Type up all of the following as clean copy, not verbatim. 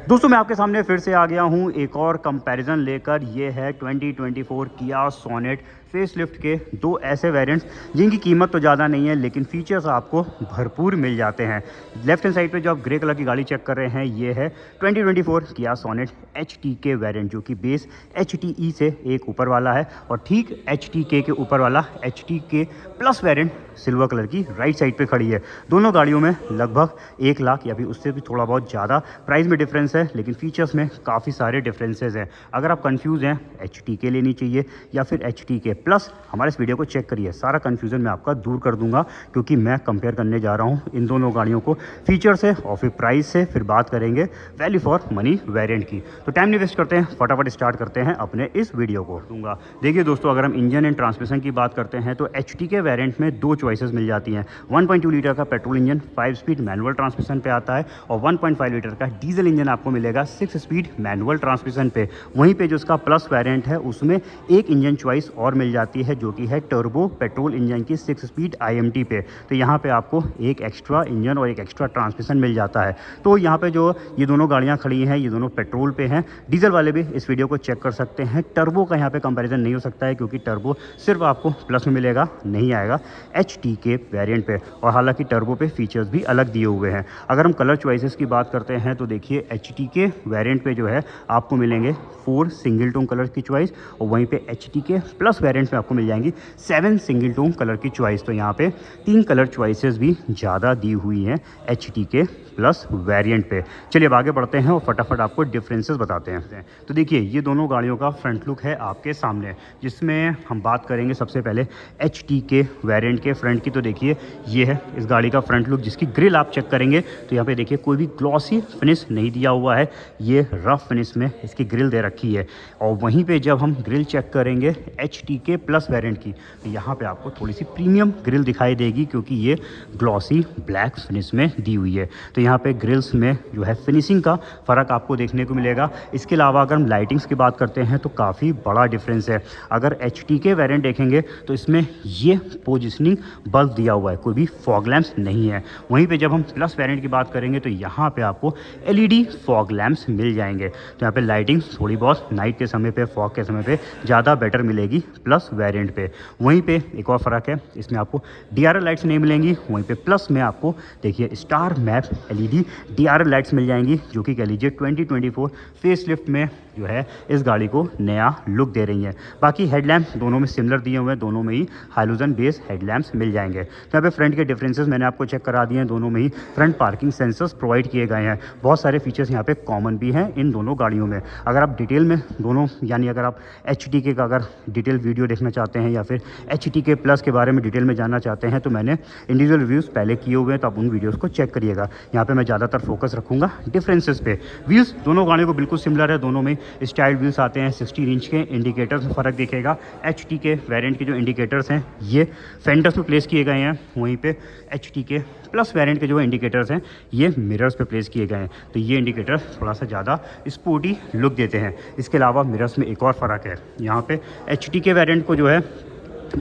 दोस्तों मैं आपके सामने फिर से आ गया हूँ एक और कंपैरिजन लेकर। ये है 2024 किया सोनेट फेसलिफ्ट के दो ऐसे वेरिएंट्स जिनकी कीमत तो ज़्यादा नहीं है लेकिन फीचर्स आपको भरपूर मिल जाते हैं। लेफ्ट हैंड साइड पे जो आप ग्रे कलर की गाड़ी चेक कर रहे हैं ये है 2024 किया सोनेट HTK वेरिएंट, जो कि बेस HTE से एक ऊपर वाला है और ठीक HTK के ऊपर वाला HTK plus variant silver colour की राइट साइड पे खड़ी है। दोनों गाड़ियों में लगभग 1 लाख या फिर उससे भी थोड़ा बहुत ज़्यादा प्राइस में डिफरेंस है, लेकिन फीचर्स में काफ़ी सारे डिफरेंसेस हैं। अगर आप कंफ्यूज हैं HTK लेनी चाहिए या फिर HTK प्लस, हमारे इस वीडियो को चेक करिए। सारा कन्फ्यूज़न मैं आपका दूर कर दूंगा क्योंकि मैं कंपेयर करने जा रहा हूँ इन दोनों गाड़ियों को फीचर से और फिर प्राइस से। फिर बात करेंगे वैल्यू फॉर मनी वेरिएंट की। तो टाइम नहीं वेस्ट करते हैं, फटाफट स्टार्ट करते हैं अपने इस वीडियो को। दूंगा देखिए दोस्तों, अगर हम इंजन एंड ट्रांसमिशन की बात करते हैं तो HTK वेरिएंट में दो चॉइसेस मिल जाती हैं। 1.2 लीटर का petrol engine 5 speed manual transmission पे आता है और 1.5 लीटर का डीजल इंजन आपको मिलेगा 6 स्पीड मैनुअल ट्रांसमिशन पे। वहीं पे जो इसका प्लस वेरिएंट है उसमें एक इंजन चॉइस और मिल जाती है जो कि है टर्बो पेट्रोल इंजन की 6 स्पीड IMT पे। तो यहाँ पे आपको एक एक्स्ट्रा इंजन और एक एक्स्ट्रा ट्रांसमिशन मिल जाता है। तो यहाँ पे जो ये दोनों गाड़ियाँ खड़ी हैं ये दोनों पेट्रोल पे हैं। डीजल वाले भी इस वीडियो को चेक कर सकते हैं। टर्बो का यहाँ पे कंपैरिजन नहीं हो सकता है क्योंकि टर्बो सिर्फ आपको प्लस में मिलेगा, नहीं आएगा HTK वेरिएंट पे। और हालांकि टर्बो पे फीचर्स भी अलग दिए हुए हैं। अगर हम कलर चॉइसेस की बात करते हैं तो देखिए HTK वेरिएंट पे जो है आपको मिलेंगे 4 सिंगल टोन कलर की चॉइस और वहीं पे HTK प्लस वेरिएंट में आपको मिल जाएंगी 7 सिंगल टोन कलर की चॉइस। तो यहाँ पे 3 कलर चॉइसेस भी ज़्यादा दी हुई हैं HTK प्लस वेरिएंट पे। चलिए अब आगे बढ़ते हैं और फटाफट आपको डिफरेंसेस बताते हैं। तो देखिए ये दोनों गाड़ियों का फ्रंट लुक है आपके सामने, जिसमें हम बात करेंगे सबसे पहले HTK वेरिएंट के फ्रंट की। तो देखिए ये है इस गाड़ी का फ्रंट लुक, जिसकी ग्रिल आप चेक करेंगे तो यहाँ पे देखिए कोई भी ग्लॉसी फिनिश नहीं दिया हुआ है, ये रफ फिनिश में इसकी ग्रिल दे रखी है। और वहीं पे जब हम ग्रिल चेक करेंगे HTK प्लस वेरिएंट की तो यहाँ पे आपको थोड़ी सी प्रीमियम ग्रिल दिखाई देगी क्योंकि ये ग्लॉसी ब्लैक फिनिश में दी हुई है। तो यहाँ पे ग्रिल्स में जो है फिनिशिंग का फ़र्क आपको देखने को मिलेगा। इसके अलावा अगर हम लाइटिंग्स की बात करते हैं तो काफ़ी बड़ा डिफरेंस है। अगर HTK वेरिएंट देखेंगे तो इसमें ये पोजिशनिंग बल्ब दिया हुआ है, कोई भी फॉग लैंप्स नहीं है। वहीं पे जब हम प्लस वेरिएंट की बात करेंगे तो यहाँ पे आपको LED फॉग लैंप्स मिल जाएंगे। तो यहाँ पे लाइटिंग थोड़ी बहुत नाइट के समय पे, फॉग के समय पे ज़्यादा बेटर मिलेगी प्लस वेरिएंट पे। वहीं पे एक और फ़र्क है, इसमें आपको DRL लाइट्स नहीं मिलेंगी। वहीं पे प्लस में आपको देखिए star map LED DRL lights मिल जाएंगी, जो कि कह लीजिए 2024 फेसलिफ्ट में जो है इस गाड़ी को नया लुक दे रही हैं। बाकी हेडलैम्प दोनों में सिमिलर दिए हुए हैं, दोनों में ही हाइलोजन बेस हेडलैम्प्स मिल जाएंगे। तो यहाँ पे फ्रंट के डिफरेंसेस मैंने आपको चेक करा दिए हैं। दोनों में ही फ्रंट पार्किंग सेंसर्स प्रोवाइड किए गए हैं। बहुत सारे फीचर्स यहाँ पे कॉमन भी हैं इन दोनों गाड़ियों में। अगर आप डिटेल में दोनों यानी अगर आप HTK का अगर डिटेल वीडियो देखना चाहते हैं या फिर HTK प्लस के बारे में डिटेल में जानना चाहते हैं तो मैंने इंडिविजुअल रिव्यूज़ पहले किए हुए हैं, तो आप उन वीडियोज़ को चेक करिएगा। यहाँ पर मैं ज़्यादातर फोकस रखूँगा डिफरेंसेस पे। व्हील्स दोनों गाड़ियों को बिल्कुल सिमिलर है, दोनों में स्टाइल व्हील्स आते हैं। 16 इंच के इंडिकेटर्स में फ़र्क दिखेगा। HTK वेरिएंट के जो इंडिकेटर्स हैं ये फेंडर्स में प्लेस किए गए हैं, वहीं पे HTK प्लस वेरिएंट के जो इंडिकेटर्स हैं ये मिरर्स पे प्लेस किए गए हैं। तो ये इंडिकेटर थोड़ा सा ज़्यादा स्पोर्टी लुक देते हैं। इसके अलावा मिरर्स में एक और फ़र्क है, यहाँ पे HTK वेरिएंट को जो है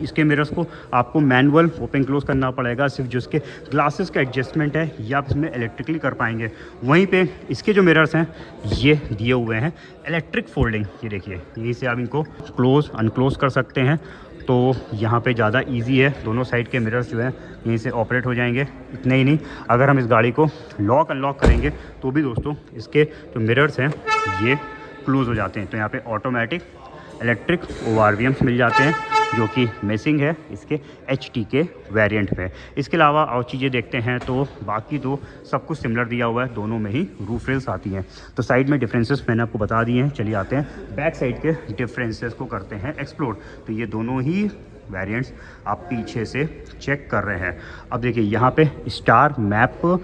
इसके मिरर्स को आपको मैनुअल ओपन क्लोज करना पड़ेगा। सिर्फ जो इसके ग्लासेस का एडजस्टमेंट है ये आप इसमें इलेक्ट्रिकली कर पाएंगे। वहीं पे इसके जो मिरर्स हैं ये दिए हुए हैं इलेक्ट्रिक फोल्डिंग। ये देखिए यहीं से आप इनको क्लोज अनक्लोज कर सकते हैं, तो यहाँ पे ज़्यादा इजी है। दोनों साइड के मिरर्स जो है यहीं से ऑपरेट हो जाएंगे। इतना ही नहीं, अगर हम इस गाड़ी को लॉक अनलॉक करेंगे तो भी दोस्तों इसके जो मिरर्स हैं ये क्लोज हो जाते हैं। तो यहाँ पे ऑटोमेटिक इलेक्ट्रिक ORVMs मिल जाते हैं, जो कि मिसिंग है इसके HTK वेरिएंट में। इसके अलावा और चीज़ें देखते हैं तो बाकी तो सब कुछ सिमिलर दिया हुआ है, दोनों में ही रूफ रेल्स आती हैं। तो साइड में डिफरेंसेस मैंने आपको बता दिए हैं। चलिए आते हैं बैक साइड के डिफरेंसेस को करते हैं एक्सप्लोर। तो ये दोनों ही वेरिएंट्स आप पीछे से चेक कर रहे हैं। अब देखिए यहाँ पे स्टार मैप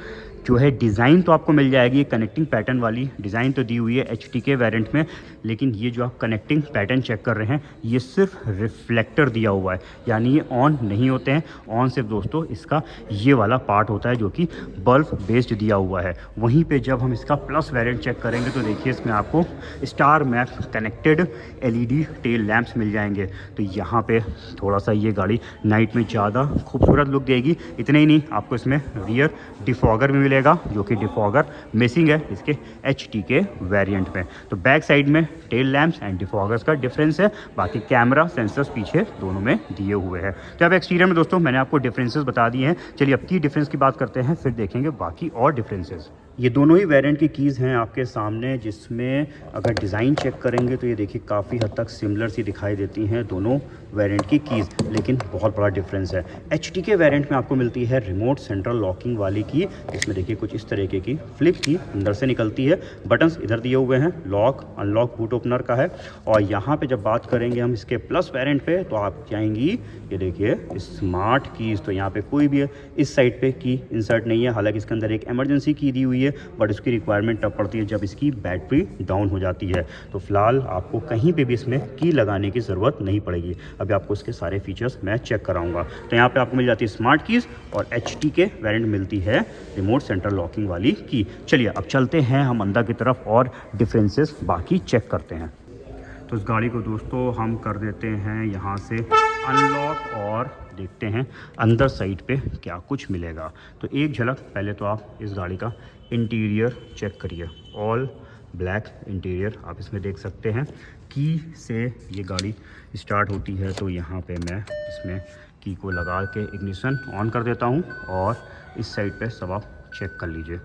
जो है डिज़ाइन तो आपको मिल जाएगी, कनेक्टिंग पैटर्न वाली डिज़ाइन तो दी हुई है HTK वेरिएंट में, लेकिन ये जो आप कनेक्टिंग पैटर्न चेक कर रहे हैं ये सिर्फ रिफ्लेक्टर दिया हुआ है, यानी ये ऑन नहीं होते हैं। ऑन सिर्फ दोस्तों इसका ये वाला पार्ट होता है जो कि बल्ब बेस्ड दिया हुआ है। वहीं पे जब हम इसका प्लस वेरिएंट चेक करेंगे तो देखिए इसमें आपको star map connected LED tail lamps मिल जाएंगे। तो यहाँ पे थोड़ा सा ये गाड़ी नाइट में ज़्यादा खूबसूरत लुक देगी। इतना ही नहीं, आपको इसमें रियर डिफॉगर भी मिलेगा जो कि डिफॉगर मिसिंग है इसके HT के वेरिएंट में। तो बैक साइड में टेल लैम्प्स एंड डिफॉगर्स का डिफरेंस है, बाकी कैमरा सेंसर्स पीछे दोनों में दिए हुए हैं। तो अब एक्सटीरियर में दोस्तों मैंने आपको डिफरेंसेस बता दिए हैं। चलिए अब की डिफरेंस की बात करते हैं, फिर देखेंगे बाकी और डिफरेंसेस। ये दोनों ही वेरिएंट की कीज़ हैं आपके सामने, जिसमें अगर डिज़ाइन चेक करेंगे तो ये देखिए काफ़ी हद तक सिमिलर सी दिखाई देती हैं दोनों वेरिएंट की कीज़, लेकिन बहुत बड़ा डिफरेंस है। HT के वेरिएंट में आपको मिलती है रिमोट सेंट्रल लॉकिंग वाली की, इसमें देखिए कुछ इस तरीके की फ्लिप की अंदर से निकलती है, बटन्स इधर दिए हुए हैं, लॉक अनलॉक बूट ओपनर का है। और यहाँ पे जब बात करेंगे हम इसके प्लस वेरिएंट पे तो आप जाएंगी, ये देखिए स्मार्ट कीज़। तो यहाँ पे कोई भी इस साइड पे की इंसर्ट नहीं है, हालांकि इसके अंदर एक इमरजेंसी की दी हुई है, बट इसकी रिक्वायरमेंट तब पड़ती है जब इसकी बैटरी डाउन हो जाती है। तो फिलहाल आपको कहीं पे भी इसमें की लगाने की ज़रूरत नहीं पड़ेगी। अभी आपको इसके सारे फीचर्स मैं चेक कराऊंगा। तो यहाँ पे आपको मिल जाती है स्मार्ट कीज़ और HT के वेरिएंट मिलती है रिमोट सेंट्रल लॉकिंग वाली की। चलिए अब चलते हैं हम अंदर की तरफ और डिफरेंसेस बाकी चेक करते हैं। तो इस गाड़ी को दोस्तों हम कर देते हैं यहाँ से अनलॉक और देखते हैं अंदर साइड पे क्या कुछ मिलेगा। तो एक झलक पहले तो आप इस गाड़ी का इंटीरियर चेक करिए, ऑल ब्लैक इंटीरियर आप इसमें देख सकते हैं। की से ये गाड़ी स्टार्ट होती है, तो यहाँ पे मैं इसमें की को लगा के इग्निशन ऑन कर देता हूँ और इस साइड पे सब आप चेक कर लीजिए।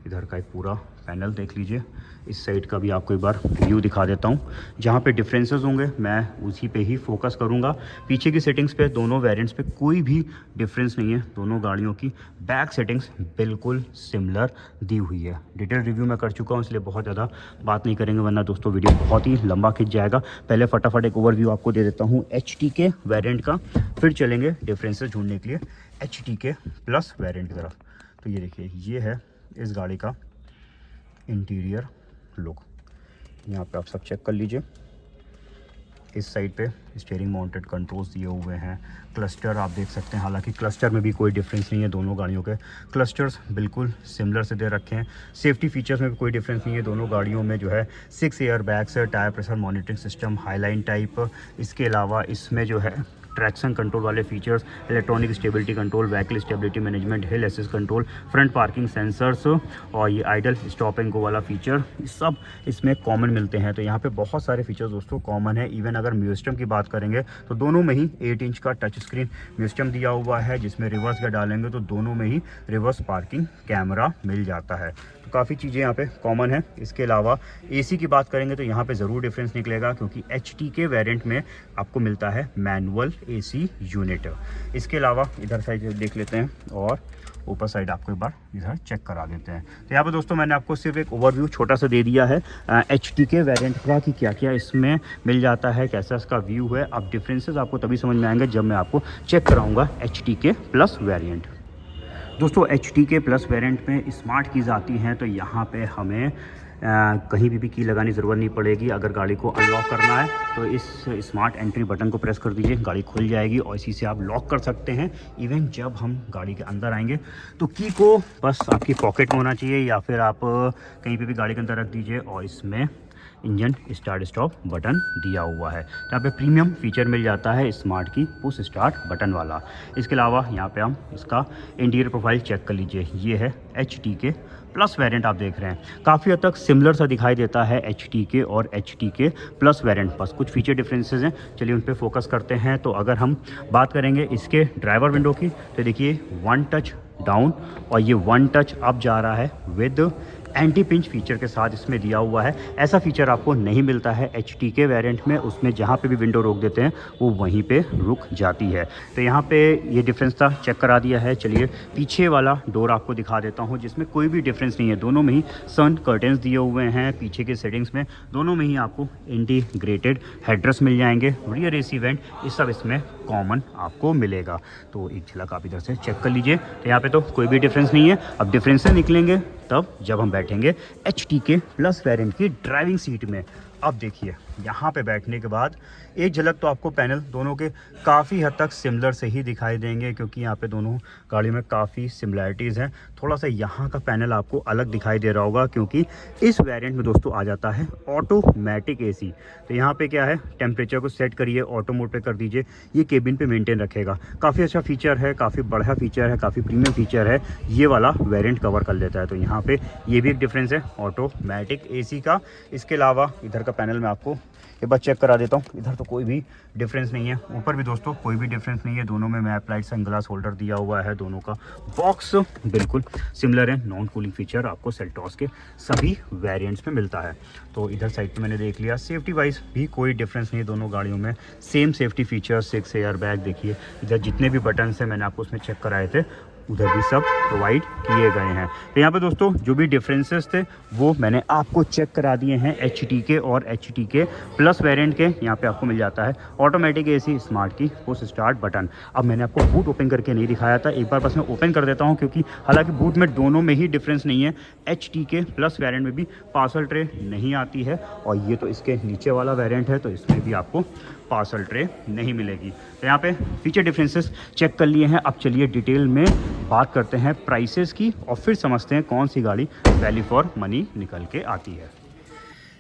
इधर का एक पूरा पैनल देख लीजिए, इस साइड का भी आपको एक बार व्यू दिखा देता हूँ। जहाँ पे डिफरेंसेस होंगे मैं उसी पे ही फोकस करूँगा। पीछे की सेटिंग्स पे दोनों वेरिएंट्स पे कोई भी डिफरेंस नहीं है, दोनों गाड़ियों की बैक सेटिंग्स बिल्कुल सिमिलर दी हुई है। डिटेल रिव्यू मैं कर चुका हूँ, इसलिए बहुत ज़्यादा बात नहीं करेंगे वरना दोस्तों वीडियो बहुत ही लंबा खिंच जाएगा। पहले फटाफट एक ओवरव्यू आपको दे देता हूँ HT के वेरिएंट का, फिर चलेंगे डिफरेंसेस ढूंढने के लिए HT के प्लस वेरिएंट की तरफ। तो ये देखिए, ये है इस गाड़ी का इंटीरियर लुक। यहाँ पे आप सब चेक कर लीजिए। इस साइड पे स्टीयरिंग माउंटेड कंट्रोल्स दिए हुए हैं, क्लस्टर आप देख सकते हैं, हालांकि क्लस्टर में भी कोई डिफरेंस नहीं है, दोनों गाड़ियों के क्लस्टर्स बिल्कुल सिमिलर से दे रखे हैं। सेफ्टी फीचर्स में भी कोई डिफरेंस नहीं है, दोनों गाड़ियों में जो है 6 एयर बैग्स है, tyre pressure monitoring system highline type. इसके अलावा इसमें जो है ट्रैक्शन कंट्रोल वाले features, electronic stability control, vehicle stability management, हिल assist control, front parking sensors और ये आइडल स्टॉप एंड गो वाला फीचर, सब इसमें कॉमन मिलते हैं। तो यहाँ पे बहुत सारे फीचर्स दोस्तों कॉमन है। इवन अगर म्यूजियम की बात करेंगे तो दोनों में ही 8 इंच का टच स्क्रीन म्यूजियम दिया हुआ है, जिसमें रिवर्स का डालेंगे तो दोनों में ही रिवर्स पार्किंग कैमरा मिल जाता है। तो काफ़ी चीज़ें यहाँ पे कॉमन है। इसके अलावा AC की बात करेंगे तो यहाँ पे ज़रूर डिफरेंस निकलेगा, क्योंकि HT के वेरिएंट में आपको मिलता है मैनुअल AC यूनिट। इसके अलावा इधर साइड देख लेते हैं और ऊपर साइड आपको एक बार इधर चेक करा देते हैं। तो यहाँ पे दोस्तों मैंने आपको सिर्फ एक ओवरव्यू छोटा सा दे दिया है HT के वेरिएंट का कि क्या क्या इसमें मिल जाता है, कैसा इसका व्यू है। अब डिफरेंसेस आपको तभी समझ में आएंगे जब मैं आपको चेक कराऊंगा HT के प्लस वेरिएंट। दोस्तों HT के प्लस वेरिएंट में स्मार्ट कीज़ आती हैं, तो यहाँ पे हमें कहीं भी की लगाने की ज़रूरत नहीं पड़ेगी। अगर गाड़ी को अनलॉक करना है तो इस स्मार्ट एंट्री बटन को प्रेस कर दीजिए, गाड़ी खुल जाएगी और इसी से आप लॉक कर सकते हैं। इवन जब हम गाड़ी के अंदर आएंगे तो की को बस आपकी पॉकेट में होना चाहिए या फिर आप कहीं पे भी गाड़ी के अंदर रख दीजिए और इसमें इंजन स्टार्ट स्टॉप बटन दिया हुआ है। यहाँ पे प्रीमियम फीचर मिल जाता है स्मार्ट की पुश स्टार्ट बटन वाला। इसके अलावा यहाँ पे हम इसका इंटीरियर प्रोफाइल चेक कर लीजिए, ये है HT के प्लस वेरिएंट आप देख रहे हैं। काफ़ी हद तक सिमिलर सा दिखाई देता है HT के और HT के प्लस वेरिएंट, बस कुछ फीचर डिफरेंसेस हैं। चलिए उन पे फोकस करते हैं। तो अगर हम बात करेंगे इसके ड्राइवर विंडो की तो देखिए 1 टच डाउन और ये 1 टच अप जा रहा है विद एंटी पिंच फीचर के साथ इसमें दिया हुआ है। ऐसा फीचर आपको नहीं मिलता है HT के वेरिएंट में, उसमें जहाँ पे भी विंडो रोक देते हैं वो वहीं पे रुक जाती है। तो यहाँ पे ये डिफरेंस था, चेक करा दिया है। चलिए पीछे वाला डोर आपको दिखा देता हूँ, जिसमें कोई भी डिफरेंस नहीं है, दोनों में ही सन कर्टेंस दिए हुए हैं। पीछे के सेटिंग्स में दोनों में ही आपको इंटीग्रेटेड हेडरेस्ट मिल जाएंगे, रियर AC वेंट, ये सब इसमें कॉमन आपको मिलेगा। तो एक झलक आप इधर से चेक कर लीजिए। तो यहाँ पे तो कोई भी डिफरेंस नहीं है। अब डिफरेंसेस निकलेंगे तब जब हम बैठेंगे HT के प्लस वेरिएंट की ड्राइविंग सीट में। अब देखिए यहाँ पे बैठने के बाद एक झलक तो आपको पैनल दोनों के काफ़ी हद तक सिमिलर से ही दिखाई देंगे, क्योंकि यहाँ पे दोनों गाड़ी में काफ़ी सिमिलैरिटीज़ हैं। थोड़ा सा यहाँ का पैनल आपको अलग दिखाई दे रहा होगा, क्योंकि इस वेरिएंट में दोस्तों आ जाता है ऑटोमेटिक एसी। तो यहाँ पे क्या है, टेम्परेचर को सेट करिए, ऑटो मोड पे कर दीजिए, ये केबिन पे मेंटेन रखेगा। काफ़ी अच्छा फीचर है, काफ़ी बढ़िया फीचर है, काफ़ी प्रीमियम फीचर है, ये वाला वेरिएंट कवर कर लेता है। तो यहाँ पे ये भी एक डिफरेंस है ऑटोमेटिक एसी का। इसके अलावा इधर का पैनल मैं आपको एक बार चेक करा देता हूँ। इधर तो कोई भी डिफरेंस नहीं है, ऊपर भी दोस्तों कोई भी डिफरेंस नहीं है। दोनों में मैप लाइट सनग्लास होल्डर दिया हुआ है, दोनों का बॉक्स बिल्कुल सिमिलर है। नॉन कूलिंग फीचर आपको सेल्टॉस के सभी वेरिएंट्स में मिलता है। तो इधर साइड पे मैंने देख लिया, सेफ्टी वाइज भी कोई डिफरेंस नहीं है दोनों गाड़ियों में, same safety feature, 6 air bag. देखिए इधर जितने भी बटन हैं मैंने आपको उसमें चेक कराए थे, उधर भी सब प्रोवाइड किए गए हैं। तो यहाँ पे दोस्तों जो भी डिफरेंसेस थे वो मैंने आपको चेक करा दिए हैं। HTK और HTK प्लस वेरिएंट के यहाँ पे आपको मिल जाता है ऑटोमेटिक एसी, स्मार्ट की पुश स्टार्ट बटन। अब मैंने आपको बूट ओपन करके नहीं दिखाया था, एक बार बस मैं ओपन कर देता हूँ, क्योंकि हालांकि बूट में दोनों में ही डिफरेंस नहीं है। HTK प्लस वेरिएंट में भी पार्सल ट्रे नहीं आती है, और ये तो इसके नीचे वाला वेरिएंट है, तो इसमें भी आपको पार्सल ट्रे नहीं मिलेगी। तो यहाँ पे फीचर डिफरेंसेस चेक कर लिए हैं। अब चलिए डिटेल में बात करते हैं प्राइसेस की, और फिर समझते हैं कौन सी गाड़ी वैल्यू फॉर मनी निकल के आती है।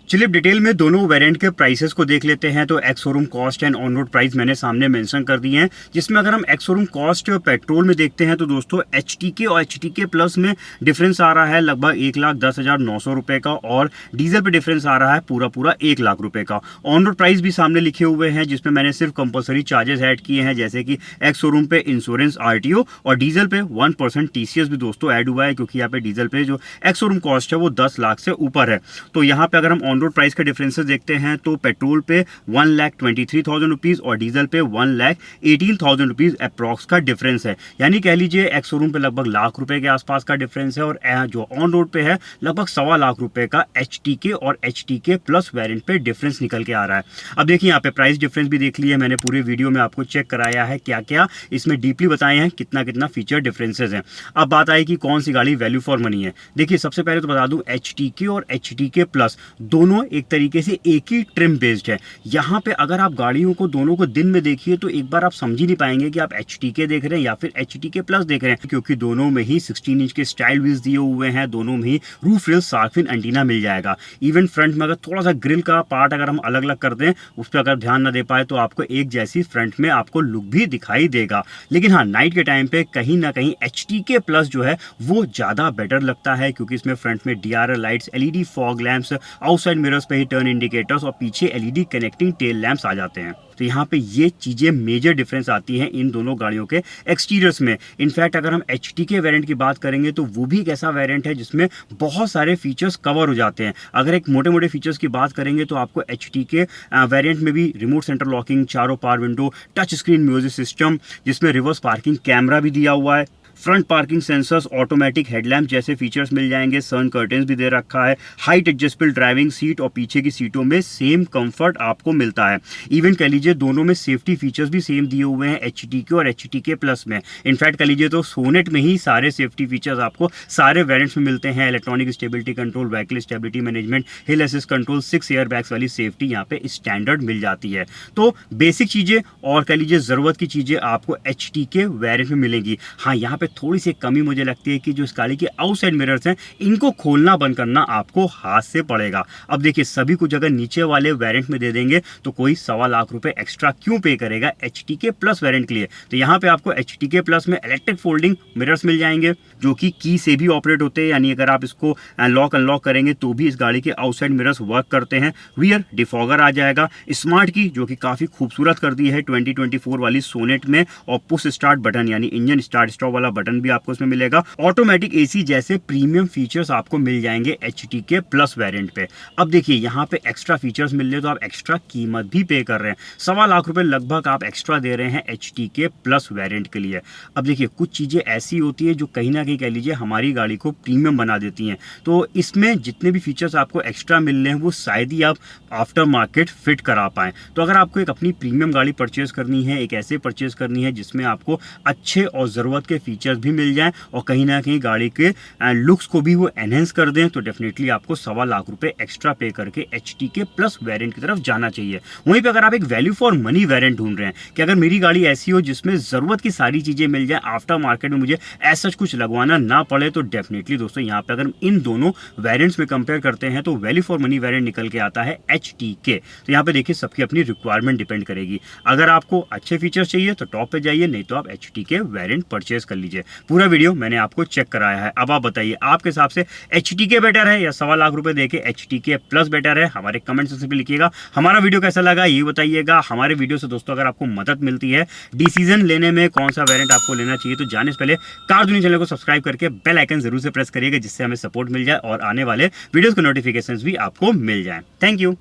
चलिए डिटेल में दोनों वेरिएंट के प्राइसेस को देख लेते हैं। तो ex showroom cost and on road price मैंने सामने मेंशन कर दिए हैं, जिसमें अगर हम एक्स शोरूम कॉस्ट पेट्रोल में देखते हैं तो दोस्तों HTK और HTK प्लस में डिफरेंस आ रहा है लगभग 1,10,900 रुपये का, और डीजल पे डिफरेंस आ रहा है पूरा 1 लाख रुपये का। ऑन रोड प्राइस भी सामने लिखे हुए हैं, जिसमें मैंने सिर्फ कंपलसरी चार्जेस ऐड किए हैं, जैसे कि एक्स शोरूम पे इंश्योरेंस RTO, और डीजल पे 1% TCS भी दोस्तों ऐड हुआ है, क्योंकि यहाँ पे डीजल पे जो एक्स शोरूम कॉस्ट है वो 10 लाख से ऊपर है। तो यहाँ पे अगर हम ऑन रोड प्राइस के डिफरेंसेस देखते हैं तो पेट्रोल पे 1,23,000 रुपीज और डीजल पे 1,18,000 रुपीज अप्रॉक्स का डिफरेंस है। यानी कह लीजिए एक्स शोरूम पे लगभग लाख रुपए के आसपास का डिफरेंस है, और जो ऑन रोड पे है लगभग 1.25 लाख रुपए का HTK और HTK प्लस वेरिएंट पे डिफरेंस निकल के आ रहा है। अब देखिए यहाँ पे प्राइस डिफरेंस भी देख लिया मैंने, पूरे वीडियो में आपको चेक कराया है, क्या क्या इसमें डीपली बताए हैं, कितना कितना फीचर डिफरेंसेस हैं। अब बात आई कि कौन सी गाड़ी वैल्यू फॉर मनी है। देखिए सबसे पहले तो बता दूं, HTK और HTK प्लस दोनों एक तरीके से एक ही ट्रिम बेस्ड है। यहाँ पे अगर आप गाड़ियों को दोनों को दिन में देखिए तो एक बार आप समझ ही नहीं पाएंगे कि आप HTK देख रहे हैं या फिर HTK प्लस देख रहे हैं, क्योंकि दोनों में ही 16 इंच के स्टाइल व्हील्स दिए हुए हैं, दोनों में ही roof rail shark fin antenna मिल जाएगा। इवन फ्रंट में अगर थोड़ा सा ग्रिल का पार्ट अगर हम अलग अलग कर दें, उस पर अगर ध्यान ना दे पाए तो आपको एक जैसी फ्रंट में आपको लुक भी दिखाई देगा। लेकिन हाँ, नाइट के टाइम पे कहीं ना कहीं HTK प्लस जो है वो ज़्यादा बेटर लगता है, क्योंकि इसमें फ्रंट में DRL lights, LED fog lamps, outside mirrors पे ही टर्न इंडिकेटर्स और पीछे LED कनेक्टिंग टेल लैंप्स आ जाते हैं। तो यहाँ पे ये चीज़ें मेजर डिफरेंस आती हैं इन दोनों गाड़ियों के एक्सटीरियर्स में। इनफैक्ट अगर हम HTK वेरिएंट की बात करेंगे तो वो भी एक ऐसा वेरिएंट है जिसमें बहुत सारे फीचर्स कवर हो जाते हैं। अगर एक मोटे मोटे फीचर्स की बात करेंगे तो आपको HTK वेरिएंट में भी रिमोट सेंटर लॉकिंग, चारों power window, touch screen music system, जिसमें रिवर्स पार्किंग कैमरा भी दिया हुआ है, front parking sensors, automatic headlamp जैसे फीचर्स मिल जाएंगे, सन कर्टेन्स भी दे रखा है, हाइट एडजस्टेबल ड्राइविंग सीट और पीछे की सीटों में सेम कंफर्ट आपको मिलता है। इवन कह लीजिए दोनों में सेफ्टी फीचर्स भी सेम दिए हुए हैं HTK और HTK प्लस में। इनफैक्ट कह लीजिए तो सोनेट में ही सारे सेफ्टी फीचर्स आपको सारे वेरिएंट्स में मिलते हैं। Electronic stability control, vehicle stability management, हिल असिस्ट कंट्रोल, 6 एयर बैग्स वाली सेफ्टी यहाँ पे स्टैंडर्ड मिल जाती है। तो बेसिक चीज़ें और कह लीजिए ज़रूरत की चीज़ें आपको HTK वेरिएंट में मिलेंगी। हाँ, यहाँ पे थोड़ी सी कमी मुझे लगती है कि जो इस गाड़ी के आउटसाइड मिरर्स हैं इनको खोलना बंद करना आपको हाथ से पड़ेगा। अब देखिए सभी कुछ अगर नीचे वाले वेरिएंट में दे देंगे तो कोई 1.25 लाख रुपए एक्स्ट्रा क्यों पे करेगा HTK प्लस वेरिएंट के लिए। तो यहाँ पे आपको HTK प्लस में इलेक्ट्रिक फोल्डिंग मिरर्स मिल जाएंगे जो कि की से भी ऑपरेट होते हैं, यानी अगर आप इसको लॉक अनलॉक करेंगे तो भी इस गाड़ी के आउटसाइड मिरर्स वर्क करते हैं। रियर डिफॉगर आ जाएगा, स्मार्ट की जो कि काफी खूबसूरत कर दी है 2024 वाली सोनेट में, और पुश स्टार्ट बटन यानी इंजन स्टार्ट स्टॉप वाला बटन भी आपको इसमें मिलेगा। ऑटोमेटिक एसी जैसे प्रीमियम फीचर्स आपको मिल जाएंगे HTK प्लस वेरिएंट पे। अब देखिए यहाँ पे एक्स्ट्रा फीचर्स मिल रहे तो आप एक्स्ट्रा कीमत भी पे कर रहे हैं, 1.25 लाख रुपए लगभग आप एक्स्ट्रा दे रहे हैं HTK प्लस वेरिएंट के लिए। अब देखिए कुछ चीजें ऐसी होती है जो कहीं ना कहीं कह लीजिए हमारी गाड़ी को प्रीमियम बना देती हैं, तो इसमें जितने भी फीचर्स आपको एक्स्ट्रा मिल रहे हैं वो शायद ही आप आफ्टर मार्केट फिट करा पाएं। तो अगर आपको एक अपनी प्रीमियम गाड़ी परचेज करनी है, एक ऐसे परचेज करनी है जिसमें आपको अच्छे और ज़रूरत के फीचर फीचर्स भी मिल जाएं और कहीं ना कहीं गाड़ी के लुक्स को भी वो एनहेंस कर दें, तो डेफिनेटली आपको 1.25 लाख रुपए एक्स्ट्रा पे करके HTK प्लस वेरिएंट की तरफ जाना चाहिए। वहीं पे अगर आप एक वैल्यू फॉर मनी वेरिएंट ढूंढ रहे हैं कि अगर मेरी गाड़ी ऐसी हो जिसमें ज़रूरत की सारी चीज़ें मिल जाए, आफ्टर मार्केट में मुझे ऐसा कुछ लगवाना ना पड़े, तो डेफिनेटली दोस्तों यहाँ पे अगर इन दोनों वेरिएंट्स में कंपेयर करते हैं तो वैल्यू फॉर मनी वेरिएंट निकल के आता है HTK। तो यहाँ पे देखिए सबकी अपनी रिक्वायरमेंट डिपेंड करेगी। अगर आपको अच्छे फीचर्स चाहिए तो टॉप पे जाइए, नहीं तो आप HTK वेरिएंट परचेज कर लीजिए। पूरा वीडियो मैंने आपको चेक कराया है। अब आप बताइए आपके हिसाब से HTK बेटर है या 1.25 लाख रुपए देके HTK प्लस बेटर है? हमारे कमेंट सेक्शन पे लिखिएगा। हमारा वीडियो कैसा लगा ये बताइएगा। हमारे वीडियो से दोस्तों अगर आपको मदद मिलती है डिसीजन लेने में कौन सा वेरिएंट आपको लेना चाहिए, तो जाने से पहले कार दुनिया चैनल को सब्सक्राइब करके बेल आइकन जरूर से प्रेस करिएगा, जिससे हमें सपोर्ट मिल जाए और आने वाले वीडियोस के नोटिफिकेशंस भी आपको मिल जाए। Thank you.